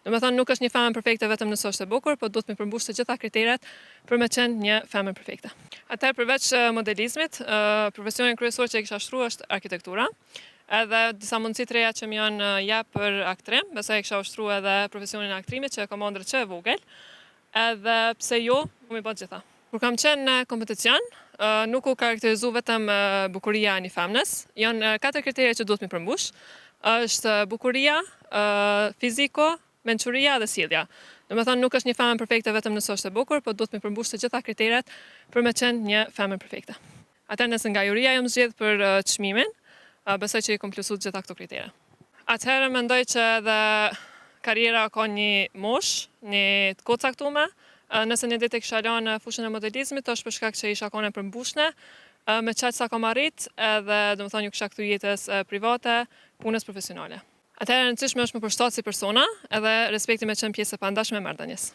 Domethënë nuk është një femër perfekte vetëm nëse është e bukur, por duhet të përmbush të gjitha kriteret për me qenë një femër perfekte. Atëherë përveç modelizmit, profesionin kryesor që e kisha shtruar është arkitektura. Edhe disa mundësi të reja që më janë jep për aktrim, besoj e kisha ushtruar edhe profesionin e aktrimit që kam ëndër që e vogël. Edhe pse jo, më bë gjitha. Kur kam qenë në kompeticion, nuk u karakterizu vetëm bukuria e një femnës, janë 4 kriterje që duhet mi përmbush, është bukuria, fiziko, mençuria dhe sjellja. Domethënë nuk është një femër perfekte vetëm nëse është e bukur, por duhet mi përmbush të gjitha kriteret për me qenë një femër perfekte. Atëherë nëse nga juria jam zgjedh për çmimin, besoj që i kom plusu të gjitha këto kritere. Atëherë mendoj që edhe karriera ka një moshë, një të kohë caktuar. Nëse një ditë e kisha lënë fushën e modelizmit, është për shkak që isha kone përmbushne, me çaq sa kam arrit, edhe domethënë ju kisha kthy jetës private, punës profesionale. Atëherë e rëndësishme është më përshtat si persona, edhe respekti me qenë pjesë e pandashme e marrëdhënies.